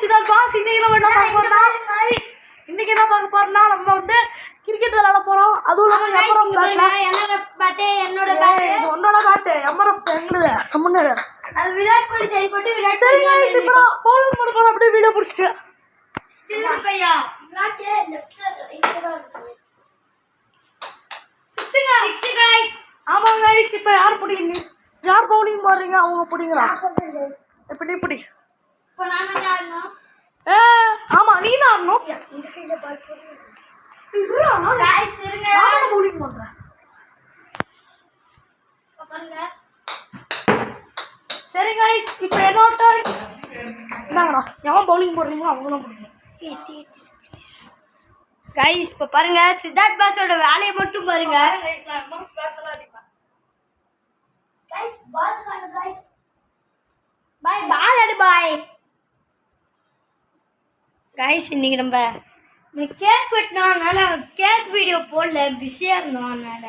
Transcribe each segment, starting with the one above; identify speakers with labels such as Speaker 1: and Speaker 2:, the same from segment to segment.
Speaker 1: Siddharth pass. இன்னைக்கு என்ன பார்க்க போறோம்னா நம்ம வந்து கிரிக்கெட் விளையாட போறோம். அதுவும்
Speaker 2: என்னோட பேட்டு
Speaker 1: எம்ஆர்எஃப் எங்களுது கம்முன்னு
Speaker 2: அது விராட் கோலி சைடு போட்டு விராட்
Speaker 1: சரி गाइस இப்போ பவுலிங் பண்ண போறோம். அப்படியே வீடியோ புடிச்சிட்டு
Speaker 2: சின்ன பையா விராட் லெஃப்ட் சிக்ஸ் गाइस.
Speaker 1: ஆமா गाइस இப்போ யார் புடிங்க? யார் பவுலிங் போடுறீங்க? அவங்க புடிங்கடா. இப்படி
Speaker 2: இப்போ நான் தான் ஆடணும்.
Speaker 1: ஆமா நீ தான் ஆடணும்.
Speaker 2: இந்த கையில பால் போடுங்க
Speaker 1: இருடா
Speaker 2: गाइस. இருங்க
Speaker 1: நான் பவுலிங் பண்றேன்.
Speaker 2: பாருங்க.
Speaker 1: சரி गाइस இப்போ என்னோட டர்ன். இந்தாங்கடா. எவன் பவுலிங் போடுறீங்களோ அவங்க தான் புடிங்க.
Speaker 2: गाइस இப்போ பாருங்க சித்தார்த் பாஸோட வேலையை மட்டும் பாருங்க. गाइस பால் காணு गाइस. பை பால் அடி பை. गाइस இன்னைக்கு நம்ம கேக் வெட்டனால கேக் வீடியோ போடல, பிஸியா இருந்தோம் அதனால.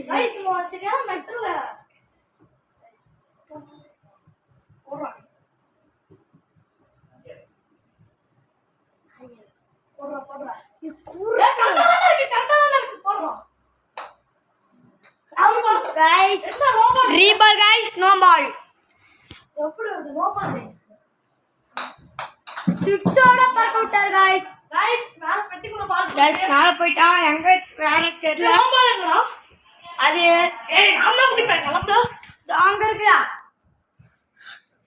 Speaker 1: गाइस சரியா மெட்டல போறா நீ கூற கரெக்ட்டா இருக்கு போறோம்.
Speaker 2: गाइस ரீபால் गाइस நோ பால்.
Speaker 1: எப்படி வருது நோ பால்
Speaker 2: சிக்ஸோட பர்க் அவுட்டர் गाइस.
Speaker 1: மேல பெட்டிக்குள்ள பால்
Speaker 2: गाइस மேல போய்ட்டான். எங்க வேற தெரியல.
Speaker 1: நோ பால்ங்கடா.
Speaker 2: அது
Speaker 1: நான் தான் குடிப்பேன் கிளம்பு.
Speaker 2: அங்க இருக்குடா.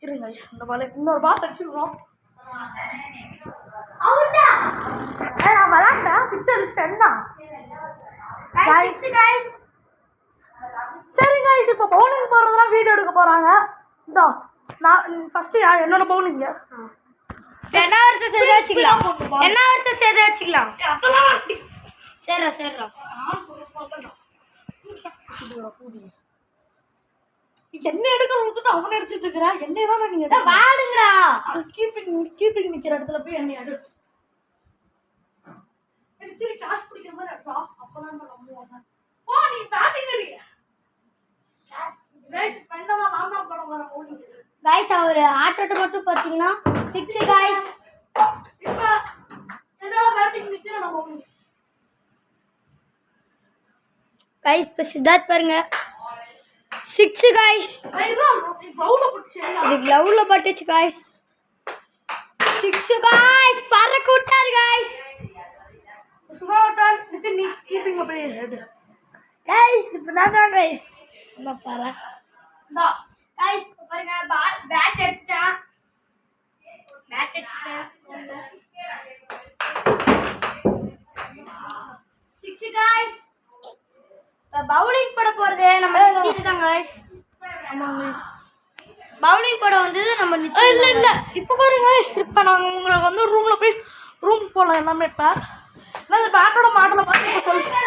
Speaker 1: இருங்க गाइस இந்த பால் இன்னொரு பால் அடிச்சுறோம்.
Speaker 2: அவுட்டா.
Speaker 1: நான் விளையாண்டேன் 6 அடிச்சிட்டேன்னா.
Speaker 2: गाइस गाइस
Speaker 1: சரி गाइस இப்போ பவுலிங் போறதுனா வீடியோ எடுக்க போறாங்க. இதோ நான் ஃபர்ஸ்ட் என்னோட பவுலிங்
Speaker 2: என்ன வருஷ சேர்த்து வச்சுக்கலாம்.
Speaker 1: அதெல்லாம்
Speaker 2: சேர்றா
Speaker 1: என்ன எடுக்க விட்டுட்டு அவனை எடுத்துட்டு இருக்கிறா. என்ன தான் நீங்க
Speaker 2: பாடுங்கடா.
Speaker 1: கீப்பிங் நிக்கிற இடத்துல போய் என்ன எடு எடுத்து காசு பிடிக்கிற மாதிரி எடுப்பா. அப்பதான் நம்புவாங்க. போ நீ பேட்டிங் அடி. गाइस பெண்டமா நான் தான் போட வர பவுலிங்.
Speaker 2: गाइस அவர் ஆட்டோட்ட மட்டும் பாத்தீங்கன்னா 6 गाइस.
Speaker 1: இப்ப என்னோட பேட்டிங் நிக்கிற நான் பவுலிங்.
Speaker 2: गाइस இப்போ சித்தார்த் பாருங்க 6 गाइस.
Speaker 1: ஐயோ நீ பவுல போட்டுச்சே.
Speaker 2: இது கிளவுல பட்டுச்சு गाइस. 6 गाइस பறக்க விட்டாரு गाइस.
Speaker 1: சுகாவட்டான் இது நீ கீப்பிங் அப்படியே எடு.
Speaker 2: गाइस இப்போ நான் தான் गाइस நம்ம பாரு.
Speaker 1: டா
Speaker 2: गाइस பாருங்க பேட் எடுத்துட்டான். 6 गाइस. பவுலிங் போட போறது நம்ம நித்திட்டு தான் गाइस.
Speaker 1: ஆமா गाइस
Speaker 2: பவுலிங் போட வந்தது நம்ம நித்திட்டு.
Speaker 1: இல்ல இப்போ பாருங்க இப்போ நான் உங்களுக்கு வந்து ரூம்ல போய் ரூம் போலாம் எல்லாமே. இப்ப நான் இந்த பேட்டோட மாடலை பார்த்து இப்போ சொல்றேன்.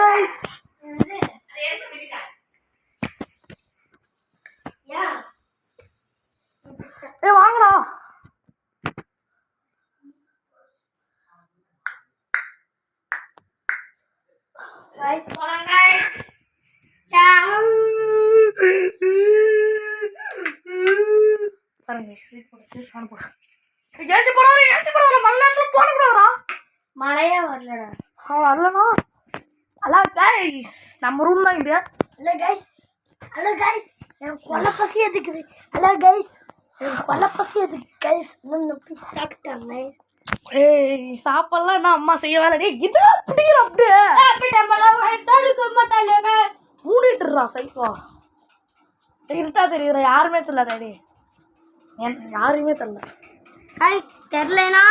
Speaker 1: गाइस வாங்கடா.
Speaker 2: गाइस போலாம் गाइस.
Speaker 1: பாருங்க ஸ்லீப் போட்டு ஃபோன் போடு. ஏசி போடாத மண்ணாத்துல போட கூடாதுடா.
Speaker 2: மழையே வரலடா.
Speaker 1: வரலனா ஹலோ गाइस நம்ம ரூம் தான் இது.
Speaker 2: ஹலோ गाइस எனக்கு கொல்ல பசி எடுக்குது. ஹலோ गाइस எனக்கு கொல்ல பசி எடுக்குது गाइस. நான் போய் சாப்பிட்டேனே.
Speaker 1: ஏய் சாப்பிடலாம் என்ன அம்மா செய்ய வேலை. டேய் இது அப்படியே அப்படியே
Speaker 2: நம்மள தடுக்க மாட்டாங்க.
Speaker 1: மூடிட்டுறா சைக்கோ. இருட்டா தெரியுற யாருமே தெரியல. டேய் யாருமே தெரியல.
Speaker 2: गाइस தெரியலனா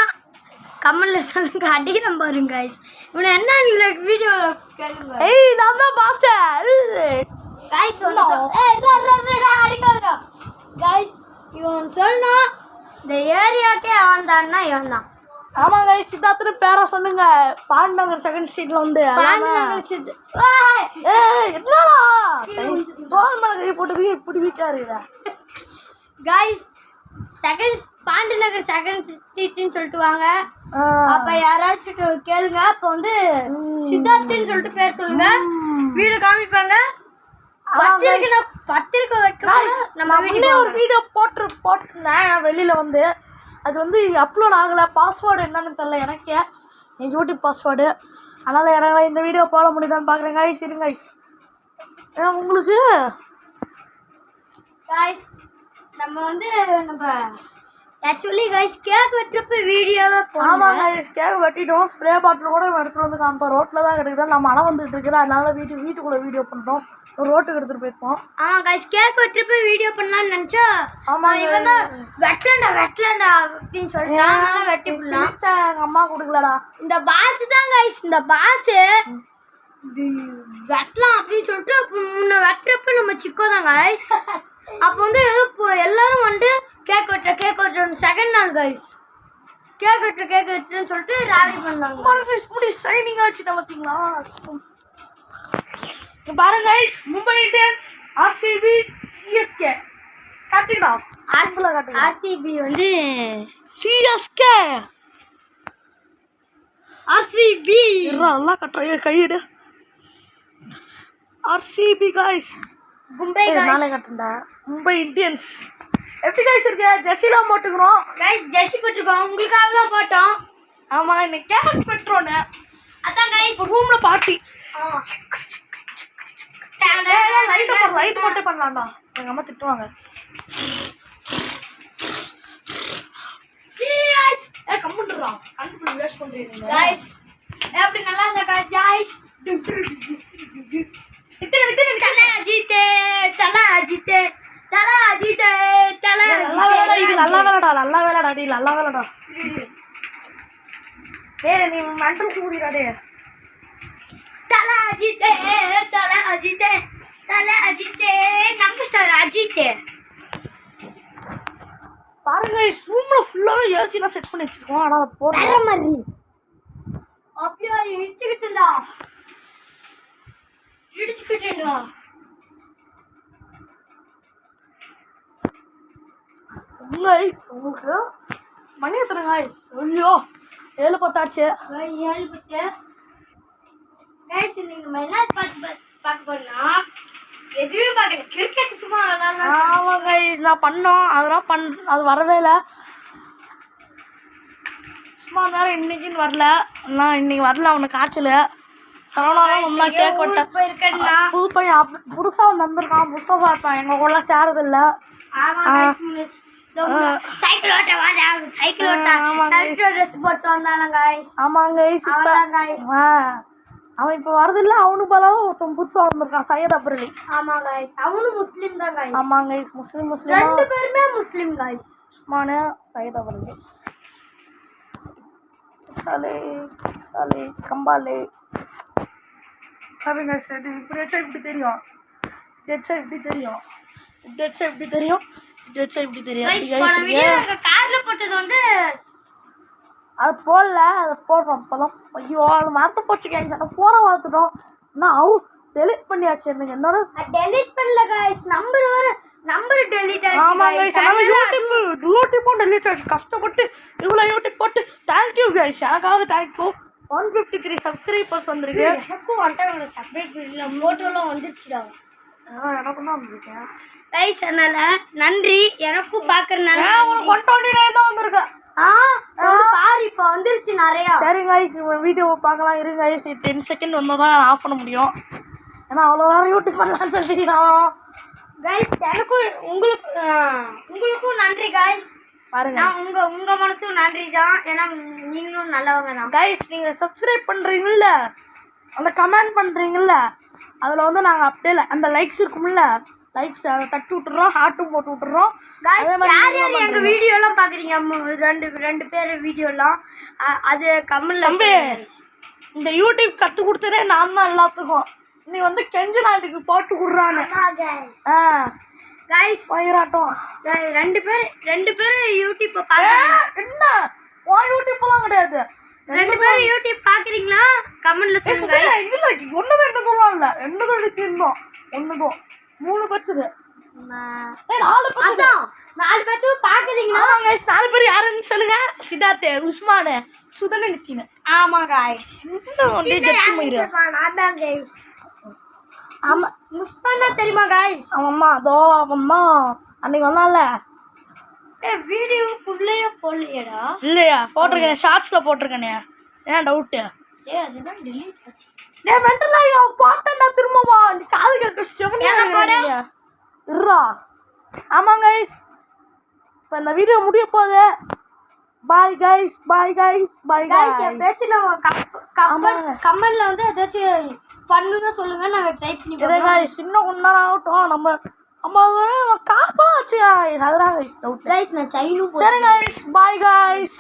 Speaker 2: கமெண்ட்ல சொல்லுங்க. அடிக்கிறேன் பாருங்க गाइस. இவனை என்ன இல்ல வீடியோல கேளுங்க.
Speaker 1: ஏய் நான் தான் பாஸ்.
Speaker 2: गाइस சொன்னா அடிக்காதடா. गाइस இவன் சொன்னா இந்த ஏரியாக்கே அவன் தான்னா இவன் தான்.
Speaker 1: ஆமா गाइस சித்தார்த்னு பேரா சொல்லுங்க. பாண்டவர் செகண்ட் ஸ்ட்ரீட்ல வந்து
Speaker 2: பாண்டவர் சித்.
Speaker 1: ஏய் என்னடா தோல் மேல கை போட்டதுக்கு இப்படி வீக்கா இருக்குடா.
Speaker 2: गाइस செகண்ட் பாண்டி நகர் செகண்ட் ஸ்ட்ரீட்னு சொல்லிட்டு வாங்க. அப்ப யாராச்சும் கேளுங்க. அப்ப வந்து சித்தார்த்துன்னு சொல்லிட்டு பேர் சொல்லுங்க. வீடு காமிப்பாங்க. பத்திரிக்கை வைக்க நம்ம
Speaker 1: வீடியோ ஒரு வீடியோ போட்டிருந்தேன் வெளியில வந்து. அது வந்து அப்லோட் ஆகலை. பாஸ்வேர்டு என்னன்னு தெரியல எனக்கே, என் யூடியூப் பாஸ்வேர்டு. அதனால் எனக்கு இந்த வீடியோ போட முடியுதான்னு பார்க்குறேன் கைஸ். இருங்க கைஸ், ஏன்னா உங்களுக்கு
Speaker 2: கைஸ் நம்ம வந்து நம்ம ஆக்சுவலி கைஸ் கேக் வெட்டுறப்ப வீடியோவை
Speaker 1: ஆமாம் கைஸ், கேக் வெட்டிட்டோம். ஸ்ப்ரே பாட்டில் கூட எடுத்துகிட்டு வந்து காமிப்போம். ரோட்டில் தான் கிடைக்குது. நம்ம மழை வந்துட்டு இருக்குது, அதனால வீட்டுக்குள்ளே வீடியோ பண்ணுறோம். ஒரு ரோட்டுக்கு எடுத்துகிட்டு போயிருப்போம்.
Speaker 2: ஆமாம் கைஸ், கேக் வெட்டுறப்ப வீடியோ பண்ணலான்னு நினச்சா ஆமாம் இவன் தான் வெட்டலாண்டா அப்படின்னு சொல்லிட்டு அதனால வெட்டி போடலாம்.
Speaker 1: எங்கள் அம்மா கொடுக்கலடா.
Speaker 2: இந்த பாஸ் தான் கைஸ், இந்த பாஸ் வெட்டலாம் அப்படின்னு சொல்லிட்டு முன்ன வெட்டுறப்ப நம்ம சிக்கோ தான் கைஸ். அப்போ வந்து எல்லாரும் வந்துட்டு கேக் வெட்டுறோம் செகண்ட் நாள் கைஸ். கேக் வெட்டுறேன்னு சொல்லிட்டு ராடி பண்ணாங்க.
Speaker 1: ஷைனிங் ஆச்சு பார்த்தீங்களா? பாருங்க guys, Mumbai Indians RCB CSK காட்டுடா.
Speaker 2: ஆர்சிபி வந்து
Speaker 1: சிஎஸ்கே
Speaker 2: ஆர்சிபி
Speaker 1: நல்லா கட்டுற கையிடு. ஆர்சிபி கைஸ்,
Speaker 2: மும்பை
Speaker 1: நாளை கட்டுண்டா. மும்பை இந்தியன்ஸ் எப்படி கைஸ் இருக்கு? ஜெர்சிலாம் போட்டுக்கிறோம்
Speaker 2: கைஸ். ஜெர்சி போட்டுருக்கோம், உங்களுக்காக தான் போட்டோம்.
Speaker 1: ஆமாம், இன்னைக்கு கேக் பெட்ரோன்னு
Speaker 2: அதான் கைஸ்
Speaker 1: ரூமில் பார்ட்டி. லைட் மட்டும் பண்ணலாம்டா, எங்கள் அம்மா திட்டுவாங்க. கம்முன்றான் கண்டுபிடி வேஸ்ட் பண்ணுறீங்க
Speaker 2: கைஸ். எப்படி நல்லா இருந்தா கைஸ். தல அஜித்தே
Speaker 1: நல்லா வேலைடா டி, நல்லா வேலைடா. டேய் நீ மென்டல் கூடிடா டே.
Speaker 2: தல அஜித்தே நம்ம ஸ்டார் அஜித்தே.
Speaker 1: பாருங்க ரூம்ல ஃபுல்லாவே ஏசிலாம் செட் பண்ணி வச்சிருக்கோம். ஆனா அது போற
Speaker 2: மாதிரி அப்படியே இடிச்சுக்கிட்டுடா.
Speaker 1: உங்களுக்கு மணி எத்தனைங்க? ஐயோ 7:10 ஆச்சு.
Speaker 2: 7:10 கைஸ். நீங்க என்ன பார்க்க போறீங்கன்னா எதுவுமே பார்க்கல, கிரிக்கெட் சும்மா விளையாடலாம்.
Speaker 1: ஆமாம் கைஸ், நான் பண்ணோம் அதெல்லாம் அது வரவே இல்லை. சும்மா நேரம் இன்னைக்குன்னு வரல. நான் இன்னைக்கு வரல, அவனுக்கு காய்ச்சல். சரவணாலும் ஒன்றா கேக் வெட்டேன். புது பையன் புதுசாக வந்து வந்திருக்கான். புதுசாக இருப்பான், எங்கள் கூட சேரதில்லை.
Speaker 2: சைக்கிள் ஓட்ட ட்ரெஸ் போட்டு வந்தாங்க கைஸ்.
Speaker 1: ஆமாங்க கைஸ், அவன் இப்போ வரதில்லை. அவனுக்கு பரவாயில்ல, ஒருத்தன் புதுசாக வந்திருக்கான், சையத் அப்ரலி.
Speaker 2: ஆமாம் கைஸ், அவனும் முஸ்லீம் தான் கைஸ்.
Speaker 1: ஆமாங்க கைஸ், முஸ்லீம்
Speaker 2: ரெண்டு பேருமே முஸ்லீம் கைஸ்.
Speaker 1: உஸ்மானு சையத் அப்ரலி. சாலே கம்பாலே. அப்படிங்க சார், இப்படி வச்சா இப்படி தெரியும், இப்படி தெரியும்.
Speaker 2: கார்ல போட்டது வந்து
Speaker 1: அது போடல, அதை போடுறோம் இப்போதான். ஐயோ அது மறந்து போச்சு கைஸ், அதை போட பார்த்துட்டோம். நான் டெலிட் பண்ணியாச்சு. எனக்கு என்னோட
Speaker 2: டெலிட் பண்ணல கைஸ், நம்பர் டெலிட் ஆயிடுச்சு.
Speaker 1: ஆமா கைஸ், யூடியூப்பும் டெலிட் ஆயிடுச்சு. கஷ்டப்பட்டு இவ்வளோ யூடியூப் போட்டு தேங்க்யூ கைஸ், எனக்காக தேங்க்யூ. 153 சப்ஸ்கிரைபர்ஸ் வந்திருக்கு.
Speaker 2: எனக்கும் வந்துட்டு சப்ஸ்கிரைப் இல்லை, ஃபோட்டோலாம் வந்துருச்சுடா.
Speaker 1: எனக்கும் தான் வந்திருக்கேன்
Speaker 2: கைஸ், அதனால நன்றி. எனக்கும் பார்க்கறனால
Speaker 1: 129 தான் வந்திருக்கேன்.
Speaker 2: பாரு இப்போ வந்துருச்சு நிறையா.
Speaker 1: சரி கைஸ், வீடியோ பார்க்கலாம் இருங்க கைஸ். 10 செகண்ட் வந்தால் தான் ஆஃப் பண்ண முடியும், ஏன்னா அவ்வளோ நேரம் யூடியூப் பண்ணலான்னு சொல்லிக்கலாம்
Speaker 2: கைஸ். எனக்கும் உங்களுக்கும் நன்றி கைஸ்.
Speaker 1: பாருங்க
Speaker 2: உங்க மனசும் நன்றி தான், ஏன்னா நீங்களும் நல்லவங்க தான்
Speaker 1: கைஸ். நீங்கள் சப்ஸ்கிரைப் பண்ணுறீங்கல்ல, அந்த கமெண்ட் பண்ணுறீங்கல்ல, அதில் வந்து நாங்கள் அப்படியே அந்த லைக்ஸ் இருக்கும்ல, லைக்ஸ் அதை தட்டி விட்டுறோம், ஹார்ட்டும் போட்டு விட்டுறோம்.
Speaker 2: யார் யார் எங்கள் வீடியோலாம் பார்க்குறீங்க, ரெண்டு பேர் வீடியோலாம் அது கமெண்ட்ல.
Speaker 1: இந்த யூடியூப் கற்றுக் கொடுத்ததே நான் தான் எல்லாத்துக்கும். நீ வந்து கெஞ்சு நாட்டுக்கு போட்டு கொடுறான்னு
Speaker 2: கைஸ்
Speaker 1: வயிறாட்டம்.
Speaker 2: ரெண்டு பேர் யூடியூப் பார்க்குறீங்க.
Speaker 1: என்ன யூடியூப்லாம் கிடையாது,
Speaker 2: ரெண்டு பேரும் யூடியூப் பார்க்குறீங்களா? கமெண்ட்ல சொல்லுங்க.
Speaker 1: ஒன்றுதான் என்ன சொல்லலாம் இல்லை, ரெண்டுதான் எடுத்துருந்தோம். ஒன்றுதான் 3 பச்சுது, 4
Speaker 2: அதான் 4 பேத்தும் பாக்குறீங்கன்னா
Speaker 1: ஆமாம் கைஸ் 4 பேர் யாருன்னு சொல்லுங்க. சித்தார்த்து, உஸ்மானு, சுதன நித்தின.
Speaker 2: ஆமா गाइस
Speaker 1: இன்னும் ஒன்றே கெட்டு மயிரு.
Speaker 2: நான் தான் गाइस
Speaker 1: ஆமா
Speaker 2: மிஸ் பண்ண தெரியுமா गाइस
Speaker 1: அவம்மா அதோ அவம்மா அன்னைக்கு வந்தான்ல.
Speaker 2: வீடியோ புள்ளைய போடலையடா
Speaker 1: இல்லையா போட்டிருக்கேன், ஷார்ட்ஸில் போட்டிருக்கேனே. ஏன் டவுட்டு?
Speaker 2: அதுதான் delete ஆச்சு
Speaker 1: டேய் மென்டலா போட்டேன்டா திரும்பவா. நீ காது கேட்க செவனியா இருடா. ஆமாம் கைஸ், இப்போ இந்த வீடியோ முடிய போகுது. பாய் கைஸ், பாய் கைஸ், பாய்
Speaker 2: गाइस
Speaker 1: கைஸ்.
Speaker 2: பேசி நம்ம கமெண்ட்ல வந்து ஏதாச்சும் பண்ணுங்க சொல்லுங்க, நாங்க டைப் பண்ணி
Speaker 1: இதே கைஸ் இன்னும் கொஞ்ச நேரம் ஆகட்டும். நம்ம காப்பாச்சு அதெல்லாம் கைஸ் டவுட்.
Speaker 2: गाइस நான் சைனு
Speaker 1: சரி கைஸ், பாய் கைஸ்.